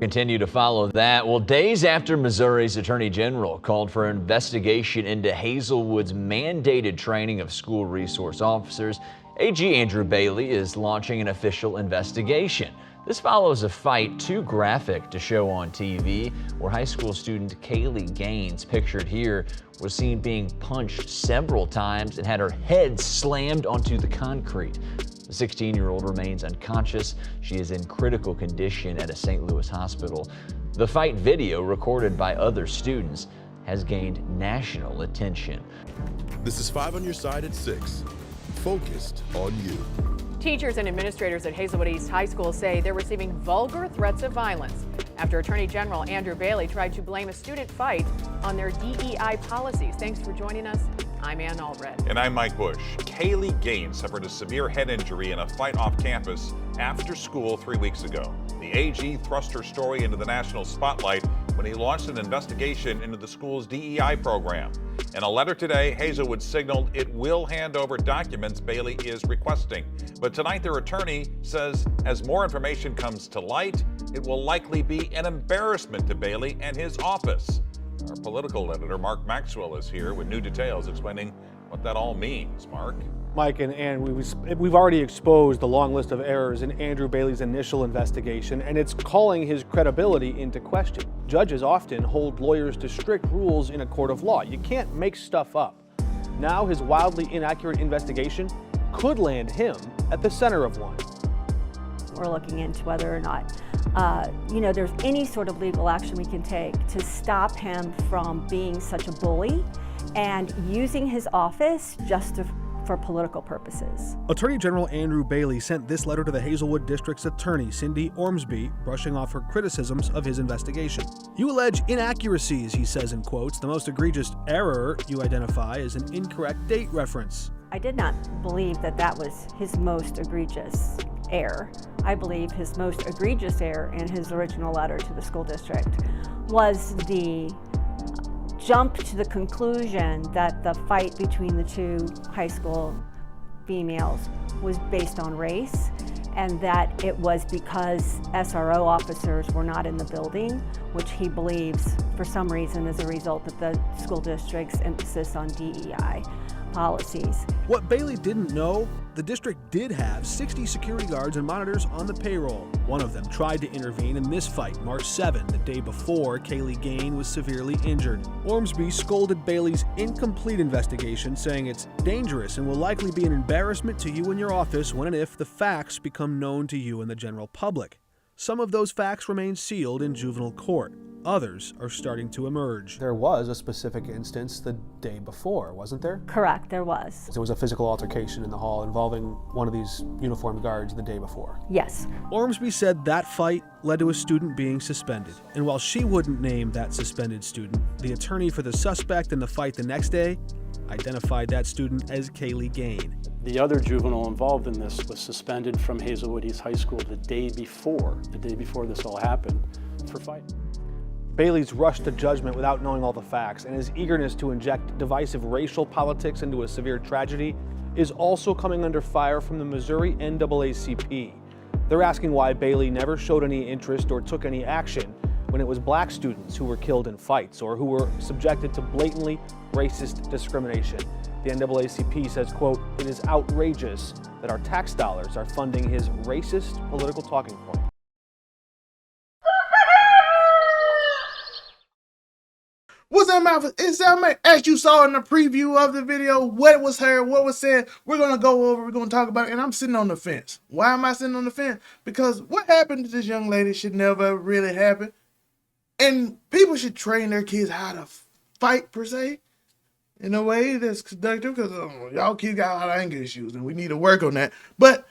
Continue to follow that. Well, days after Missouri's Attorney General called for an investigation into Hazelwood's mandated training of school resource officers, AG Andrew Bailey is launching an official investigation. This follows a fight too graphic to show on TV, where high school student Kaylee Gain, pictured here, was seen being punched several times and had her head slammed onto the concrete. The 16-year-old remains unconscious. She is in critical condition at a St. Louis hospital. The fight video, recorded by other students, has gained national attention. This is 5 on your side at 6. Focused on you. Teachers and administrators at Hazelwood East High School say they're receiving vulgar threats of violence after Attorney General Andrew Bailey tried to blame a student fight on their DEI policies. Thanks for joining us. I'm Ann Allred. And I'm Mike Bush. Kaylee Gain suffered a severe head injury in a fight off campus after school 3 weeks ago. The AG thrust her story into the national spotlight when he launched an investigation into the school's DEI program. In a letter today, Hazelwood signaled it will hand over documents Bailey is requesting. But tonight, their attorney says as more information comes to light, it will likely be an embarrassment to Bailey and his office. Our political editor, Mark Maxwell, is here with new details explaining what that all means. Mark? Mike and we've already exposed the long list of errors in Andrew Bailey's initial investigation, and it's calling his credibility into question. Judges often hold lawyers to strict rules in a court of law. You can't make stuff up. Now his wildly inaccurate investigation could land him at the center of one. We're looking into whether or not there's any sort of legal action we can take to stop him from being such a bully and using his office just for political purposes. Attorney General Andrew Bailey sent this letter to the Hazelwood District's attorney, Cindy Ormsby, brushing off her criticisms of his investigation. You allege inaccuracies, he says in quotes. The most egregious error you identify is an incorrect date reference. I did not believe that was his most egregious error. I believe his most egregious error in his original letter to the school district was the jump to the conclusion that the fight between the two high school females was based on race, and that it was because SRO officers were not in the building, which he believes for some reason is a result of the school district's emphasis on DEI policies. What Bailey didn't know, the district did have 60 security guards and monitors on the payroll. One of them tried to intervene in this fight March 7, the day before Kaylee Gain was severely injured. Ormsby scolded Bailey's incomplete investigation, saying it's dangerous and will likely be an embarrassment to you and your office when and if the facts become known to you and the general public. Some of those facts remain sealed in juvenile court. Others are starting to emerge. There was a specific instance the day before, wasn't there? Correct, there was. There was a physical altercation in the hall involving one of these uniformed guards the day before. Yes. Ormsby said that fight led to a student being suspended. And while she wouldn't name that suspended student, the attorney for the suspect in the fight the next day identified that student as Kaylee Gain. The other juvenile involved in this was suspended from Hazelwood East High School the day before this all happened, for fighting. Bailey's rush to judgment without knowing all the facts and his eagerness to inject divisive racial politics into a severe tragedy is also coming under fire from the Missouri NAACP. They're asking why Bailey never showed any interest or took any action when it was black students who were killed in fights or who were subjected to blatantly racist discrimination. The NAACP says, quote, "It is outrageous that our tax dollars are funding his racist political talking point." What's that mouth? It's that man. As you saw in the preview of the video, what was heard, what was said, we're going to go over, we're going to talk about it, and I'm sitting on the fence. Why am I sitting on the fence? Because what happened to this young lady should never really happen. And people should train their kids how to fight, per se, in a way that's conductive, because y'all kids got a lot of anger issues, and we need to work on that. But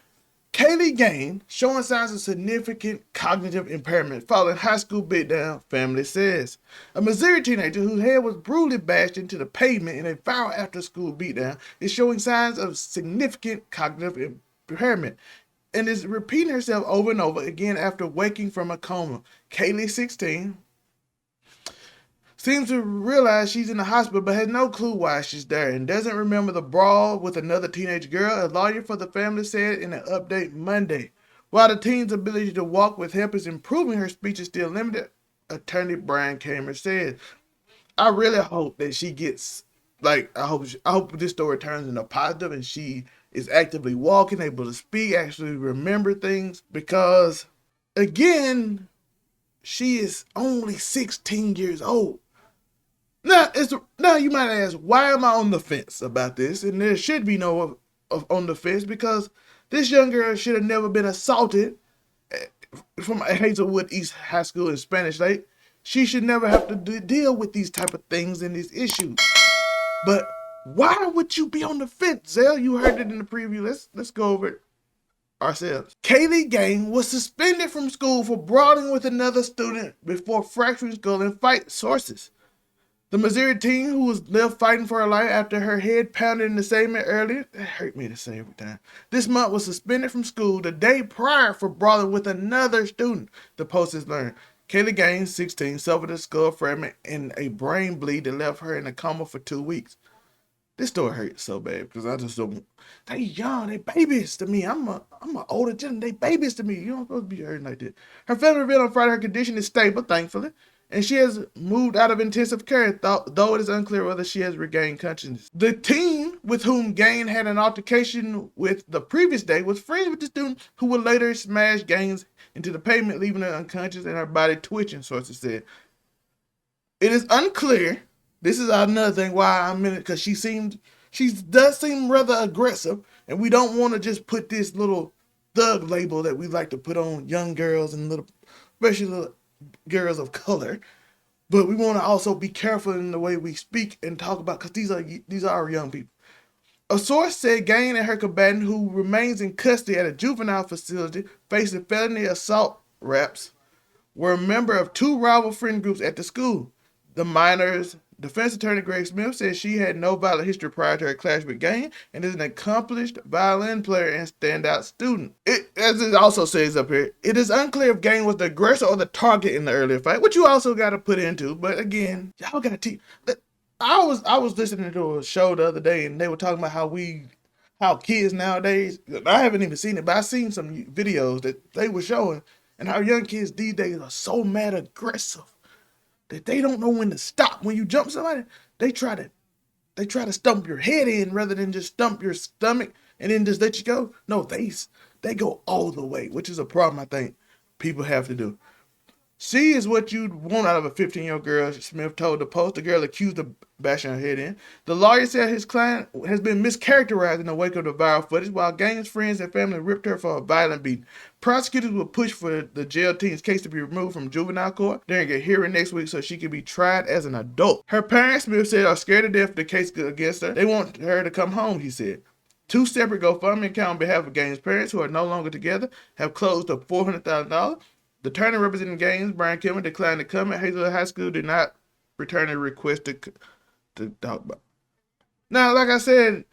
Kaylee Gain showing signs of significant cognitive impairment following high school beatdown, family says. A Missouri teenager whose head was brutally bashed into the pavement in a viral after-school beatdown is showing signs of significant cognitive impairment and is repeating herself over and over again after waking from a coma. Kaylee, 16, seems to realize she's in the hospital but has no clue why she's there and doesn't remember the brawl with another teenage girl, a lawyer for the family said in an update Monday. While the teen's ability to walk with help is improving, her speech is still limited, attorney Brian Kamer said. I really hope that she gets, I hope this story turns into positive and she is actively walking, able to speak, actually remember things, because again, she is only 16 years old. Now you might ask, why am I on the fence about this? And there should be no on the fence, because this young girl should have never been assaulted from Hazelwood East High School in Spanish Lake. She should never have to deal with these type of things and these issues. But why would you be on the fence, Zell? You heard it in the preview. Let's go over it ourselves. Kaylee Gain was suspended from school for brawling with another student before fracturing skull in fight, sources. The Missouri teen, who was left fighting for her life after her head pounded in the segment earlier, that hurt me to say every time, this month was suspended from school the day prior for brawling with another student, the Post has learned. Kaylee Gain, 16, suffered a skull fragment and a brain bleed that left her in a coma for 2 weeks. This story hurts so bad because I just don't. They young, they babies to me. I'm an older gentleman. They babies to me. You don't supposed to be hurting like that. Her family revealed on Friday her condition is stable, thankfully, and she has moved out of intensive care, though it is unclear whether she has regained consciousness. The teen with whom Gain had an altercation with the previous day was friends with the student who would later smash Gaines into the pavement, leaving her unconscious and her body twitching, sources said. It is unclear. This is another thing why I'm in it, because she does seem rather aggressive, and we don't want to just put this little thug label that we like to put on young girls and especially little girls of color. But we want to also be careful in the way we speak and talk about, because these are our young people. A source said Gain and her combatant, who remains in custody at a juvenile facility facing felony assault raps, were a member of 2 rival friend groups at the school. The minor's defense attorney Greg Smith said she had no violent history prior to her clash with Gain and is an accomplished violin player and standout student. As it also says up here, it is unclear if Gain was the aggressor or the target in the earlier fight, which you also got to put into. But again, y'all got to teach. I was listening to a show the other day, and they were talking about how kids nowadays, I haven't even seen it, but I've seen some videos that they were showing, and how young kids these days are so mad aggressive that they don't know when to stop. When you jump somebody, they try to stump your head in rather than just stump your stomach and then just let you go. No, they go all the way, which is a problem I think people have to do. She is what you'd want out of a 15-year-old girl, Smith told the Post. The girl accused of bashing her head in. The lawyer said his client has been mischaracterized in the wake of the viral footage, while Gaines' friends and family ripped her for a violent beating. Prosecutors will push for the jail teen's case to be removed from juvenile court during a hearing next week so she can be tried as an adult. Her parents, Smith said, are scared to death of the case against her. They want her to come home, he said. 2 separate GoFundMe accounts on behalf of Gaines' parents, who are no longer together, have closed up $400,000. The attorney representing Gaines, Brian Kimmer, declined to comment. Hazelwood High School did not return a request to talk about. Now, like I said,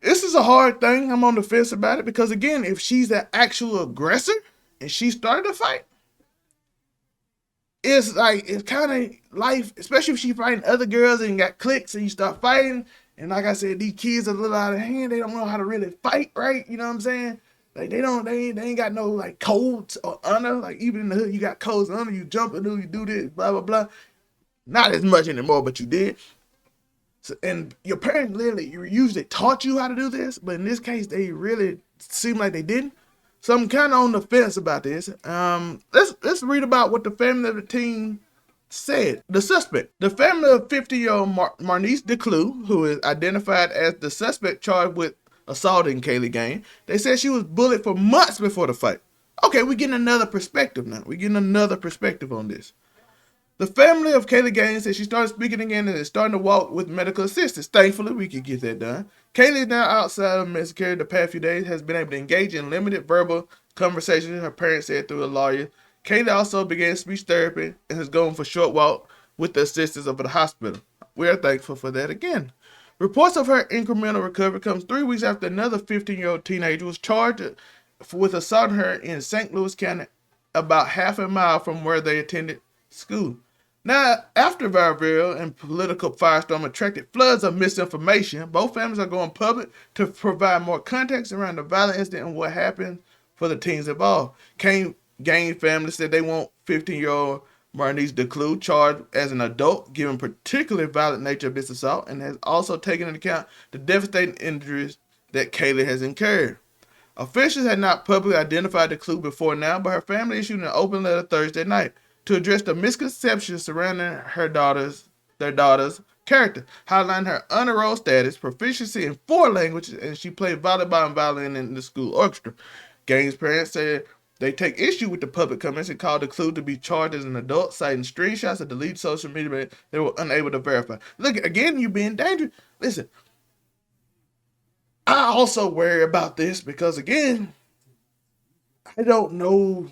this is a hard thing. I'm on the fence about it because, again, if she's an actual aggressor and she started a fight, it's kind of life, especially if she's fighting other girls and got cliques and you start fighting. And like I said, these kids are a little out of hand. They don't know how to really fight, right? You know what I'm saying? Like they ain't got no like codes or honor. Like even in the hood, you got codes of honor. You jump and you do this, blah blah blah. Not as much anymore, but you did. So, and your parents literally usually taught you how to do this, but in this case, they really seem like they didn't. So I'm kind of on the fence about this. Let's read about what the family of the teen said. The suspect, the family of 50-year-old Marnice DeClue, who is identified as the suspect charged with assaulting Kaylee Gain, they said she was bullied for months before the fight. Okay, we're getting another perspective now. We're getting another perspective on this. The family of Kaylee Gain said she started speaking again and is starting to walk with medical assistance. Thankfully, we could get that done. Kaylee is now outside of medical care the past few days, has been able to engage in limited verbal conversations, her parents said through a lawyer. Kaylee also began speech therapy and has gone for short walk with the assistance of the hospital. We are thankful for that again. Reports of her incremental recovery comes 3 weeks after another 15-year-old teenager was charged with assaulting her in St. Louis County, about half a mile from where they attended school. Now, after viral and political firestorm attracted floods of misinformation, both families are going public to provide more context around the violent incident and what happened for the teens involved. Gain family said they want 15-year-old Marnice Declue charged as an adult, given particularly violent nature of this assault, and has also taken into account the devastating injuries that Kaylee has incurred. Officials had not publicly identified Declue before now, but her family issued an open letter Thursday night to address the misconceptions surrounding their daughter's character, highlighting her honor roll status, proficiency in 4 languages, and she played volleyball and violin in the school orchestra. Gaines' parents said they take issue with the public comments and called Declue to be charged as an adult, citing screenshots of deleted social media they were unable to verify. Look, again, you being dangerous. Listen, I also worry about this because, again, I don't know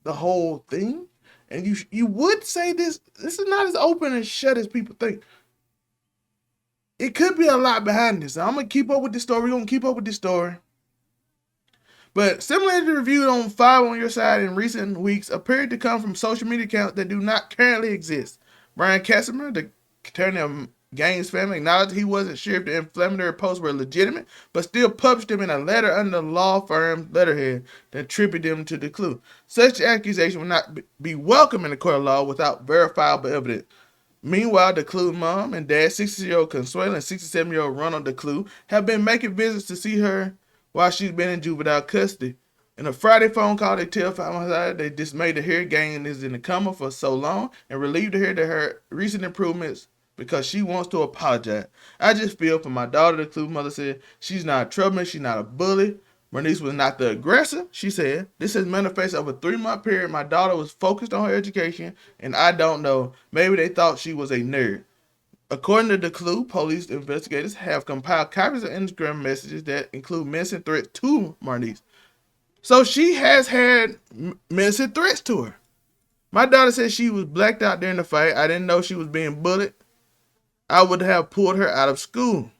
the whole thing. And you would say this is not as open and shut as people think. It could be a lot behind this. I'm going to keep up with this story. We're going to keep up with this story. But similarly reviewed on 5 on Your Side in recent weeks appeared to come from social media accounts that do not currently exist. Brian Casimir, the attorney of Gaines' family, acknowledged he wasn't sure if the inflammatory posts were legitimate, but still published them in a letter under the law firm letterhead that attributed them to Declue. Such accusation would not be welcome in the court of law without verifiable evidence. Meanwhile, Declue's mom and dad, 60-year-old Consuelo and 67-year-old Ronald Declue, have been making visits to see her while she's been in juvenile custody. In a Friday phone call, they tell Family they dismayed to hear Gain is in a coma for so long and relieved to hear that her recent improvements because she wants to apologize. I just feel for my daughter, the Declue mother said. She's not a troublemaker. She's not a bully. Bernice was not the aggressor, she said. This has manifested over a 3-month period. My daughter was focused on her education, and I don't know. Maybe they thought she was a nerd. According to Declue, police investigators have compiled copies of Instagram messages that include menacing threats to Marnice. So she has had menacing threats to her. My daughter said she was blacked out during the fight. I didn't know she was being bullied. I would have pulled her out of school.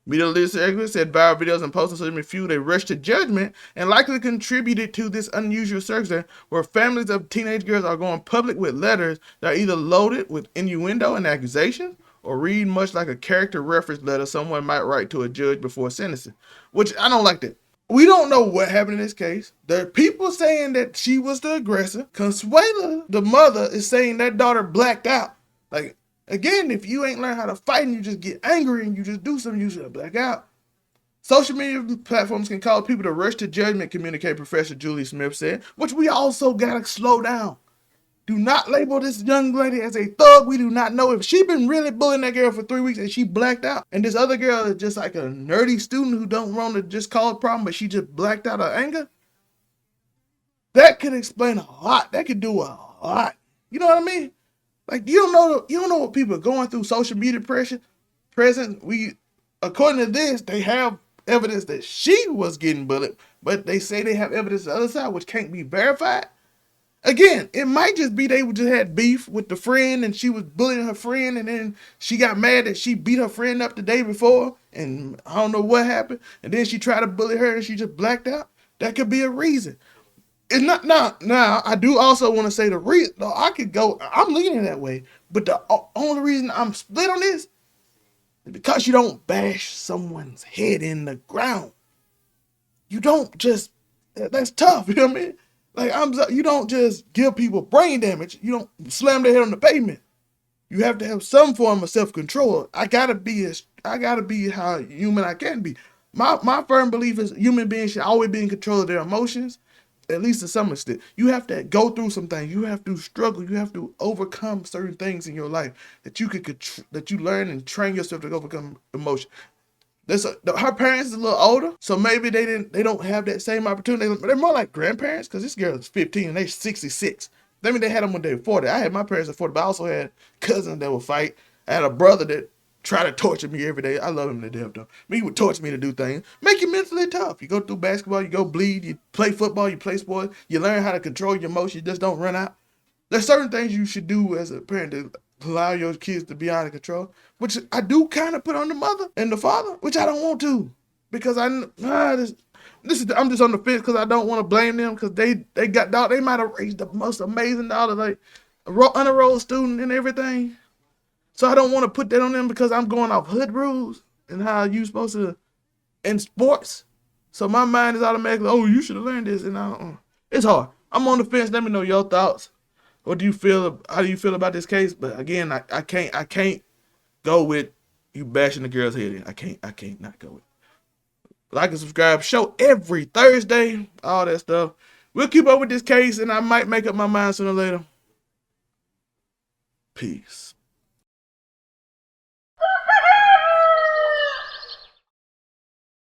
Media literacy said viral videos and posts on social media fueled a rush to judgment and likely contributed to this unusual circumstance where families of teenage girls are going public with letters that are either loaded with innuendo and accusations or read much like a character reference letter someone might write to a judge before sentencing, which I don't like that. We don't know what happened in this case. There are people saying that she was the aggressor. Consuela, the mother, is saying that daughter blacked out. Like, again, if you ain't learned how to fight and you just get angry and you just do something, you should black out. Social media platforms can cause people to rush to judgment, communicate Professor Julie Smith said, which we also gotta slow down. Do not label this young lady as a thug. We do not know if she been really bullying that girl for 3 weeks and she blacked out. And this other girl is just like a nerdy student who don't want to just cause a problem, but she just blacked out of anger. That could explain a lot. That could do a lot. You know what I mean? Like, you don't know what people are going through. Social media pressure. According to this, they have evidence that she was getting bullied, but they say they have evidence on the other side, which can't be verified. Again, it might just be they just had beef with the friend and she was bullying her friend and then she got mad that she beat her friend up the day before and I don't know what happened. And then she tried to bully her and she just blacked out. That could be a reason. It's not now. I do also want to say the reason. I'm leaning that way, but the only reason I'm split on this is because you don't bash someone's head in the ground. You don't just. That's tough. You know what I mean? Like you don't just give people brain damage. You don't slam their head on the pavement. You have to have some form of self-control. I gotta be how human I can be. My firm belief is human beings should always be in control of their emotions. At least to some extent. You have to go through some things. You have to struggle. You have to overcome certain things in your life that you learn and train yourself to overcome emotion. Her parents is a little older, so maybe they don't have that same opportunity. They're more like grandparents because this girl is 15 and they're 66. I mean, they had them when they were 40. I had my parents at 40, but I also had cousins that would fight. I had a brother that tried to torture me every day. I love him to death, though. He would torture me to do things. Make you mentally tough. You go through basketball, you go bleed, you play football, you play sports, you learn how to control your emotions, you just don't run out. There's certain things you should do as a parent to allow your kids to be out of control, which I do kind of put on the mother and the father, which I don't want to, because I'm just on the fence because I don't want to blame them because they might have raised the most amazing daughter, like honor roll student and everything. So I don't want to put that on them because I'm going off hood rules and how you supposed to in sports. So my mind is automatically, oh, you should have learned this. And it's hard. I'm on the fence. Let me know your thoughts. What do you feel? How do you feel about this case? But again, I can't go with you bashing the girl's head in. I can't not go with it. Like and subscribe. Show every Thursday. All that stuff. We'll keep up with this case, and I might make up my mind sooner or later. Peace.